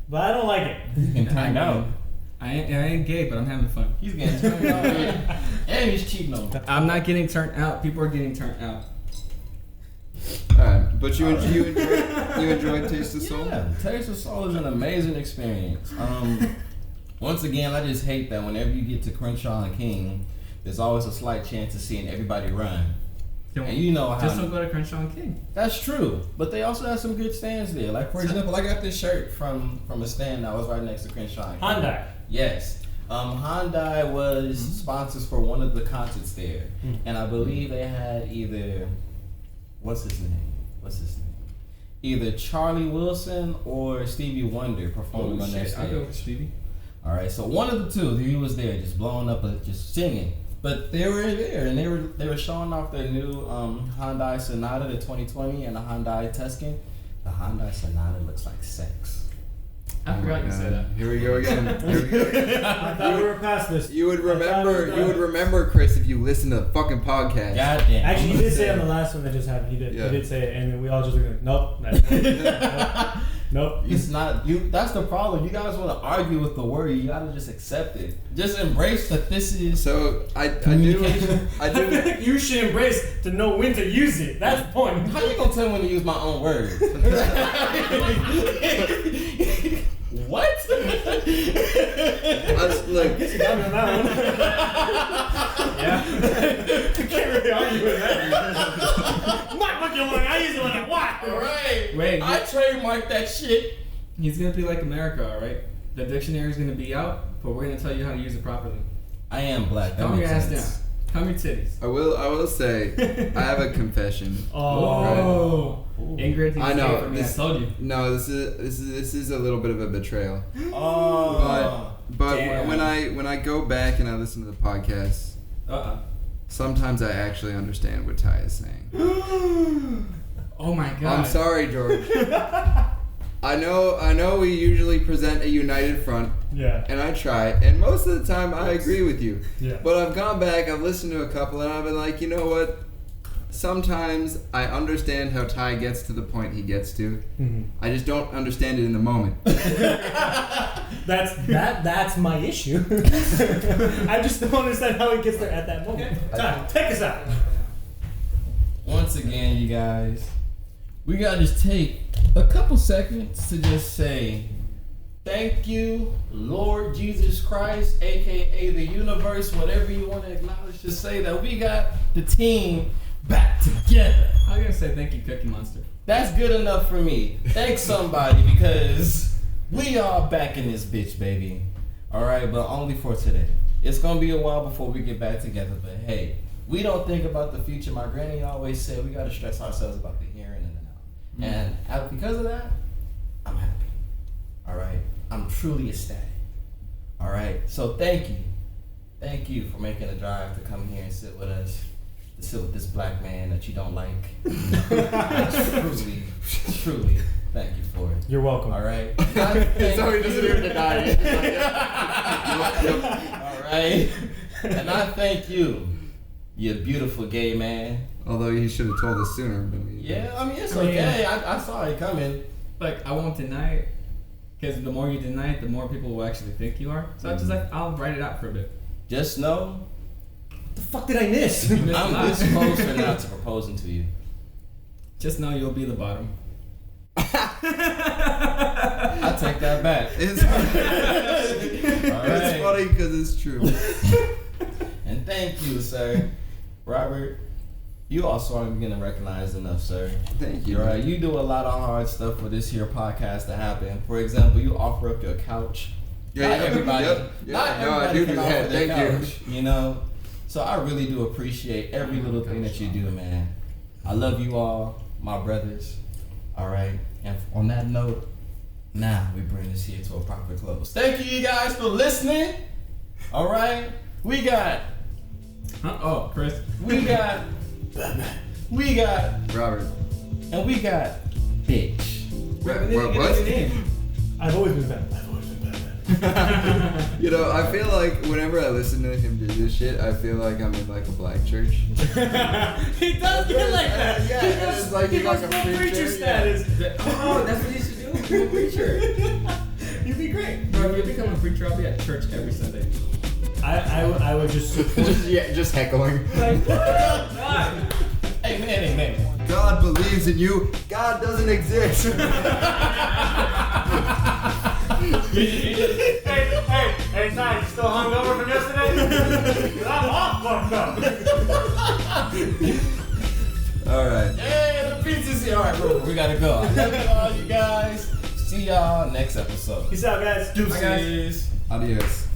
but I don't like it. I know. I ain't gay, but I'm having fun. He's getting turned out. And he's cheating on me. I'm not getting turned out. People are getting turned out. Alright, but you enjoyed Taste of Soul? Yeah, Taste of Soul is an amazing experience. Once again, I just hate that whenever you get to Crenshaw and King, there's always a slight chance of seeing everybody run. And you know how... Just don't go to Crenshaw and King. That's true. But they also have some good stands there. Like, for example, I got this shirt from a stand that was right next to Crenshaw and King. Hyundai. Yes. Hyundai was sponsors for one of the concerts there. And I believe they had either... What's his name? Either Charlie Wilson or Stevie Wonder performing on their stage. I'll go with Stevie. All right, so one of the two, he was there, just blowing up, just singing. But they were there, and they were showing off their new Hyundai Sonata, the 2020, and the Hyundai Tuscan. The Hyundai Sonata looks like sex. I forgot you said that. Here we go again. I thought we were past this. You would remember, Chris, if you listened to the fucking podcast. Goddamn. Actually, he did say on the last one that just happened. He did say it, and then we all just were like, nope. Nope. It's not you. That's the problem. You guys want to argue with the word. You gotta just accept it. Just embrace that this is. So I do. I think you should embrace to know when to use it. That's the point. How you gonna tell me when to use my own words? What? Look, You got me on that one. Yeah. I can't really argue with that. Not looking like I use it like what? Right. Wait, I trademarked that shit. he's gonna be like America, alright? The dictionary's gonna be out, but we're gonna tell you how to use it properly. I am black. Calm your ass down. Calm your titties. I will say, I have a confession. Oh. Ingrid, I know. I told you. No, this is a little bit of a betrayal. Oh. But Damn. when I go back and I listen to the podcast, sometimes I actually understand what Ty is saying. Oh my god. I'm sorry, George. I know we usually present a united front. Yeah. And I try, and most of the time I agree with you. Yeah. But I've gone back, I've listened to a couple, and I've been like, you know what? Sometimes I understand how Ty gets to the point he gets to. Mm-hmm. I just don't understand it in the moment. That's my issue. I just don't understand how he gets there at that moment. Ty, take us out. Once again, you guys, we gotta just take a couple seconds to just say thank you, Lord Jesus Christ, aka the universe, whatever you want to acknowledge, to say that we got the team back together. I was gonna say thank you, Cookie Monster. That's good enough for me. Thanks somebody, because we are back in this bitch, baby. Alright, but only for today. It's gonna be a while before we get back together, but hey, we don't think about the future. My granny always said we gotta stress ourselves about the here and the now. And because of that, I'm happy. All right, I'm truly ecstatic. All right, so thank you for making the drive to come here and sit with us, to sit with this black man that you don't like. truly, thank you for it. You're welcome. All right. So he doesn't even deny it. All right. And I thank you, you beautiful gay man. Although he should have told us sooner. But Yeah, I mean, it's okay. I saw it coming. Like, I won't deny it, because the more you deny it, the more people will actually think you are. So I'm just like, I'll write it out for a bit. Just know, What the fuck did I miss? I'm this closer now to proposing to you. Just know you'll be the bottom. I take that back. It's Alright. funny because it's true. And thank you, sir. Robert, you also aren't getting recognized enough, sir. Thank you. You're right. You do a lot of hard stuff for this here podcast to happen. For example, you offer up your couch. Yeah, Not everybody. Yep. Not Yeah, no, I everybody do can do offer that. their Thank you. couch, you know? So I really do appreciate every little thing that you do, man. I love you all, my brothers. All right. And on that note, now we bring this here to a proper close. Thank you guys for listening. All right. We got Chris. We got Robert. and we got bitch. What? I've always been Batman. You know, I feel like whenever I listen to him do this shit, I feel like I'm in like a black church. He does get like that. Yeah, he it's goes, like he he's goes like a full preacher, preacher status. Oh, that's what you should do. Be a preacher. You'd be great. Bro, if you become a preacher, I'll be at church every Sunday. I would just support. just heckling. Like, Amen. God believes in you. God doesn't exist. Hey, Ty, you still hungover from yesterday? I'm all fucked up. All right. Hey, the pizza's here. All right, bro, we gotta go. I love you all, you guys. See y'all next episode. Peace out, guys. Deuces. Adios.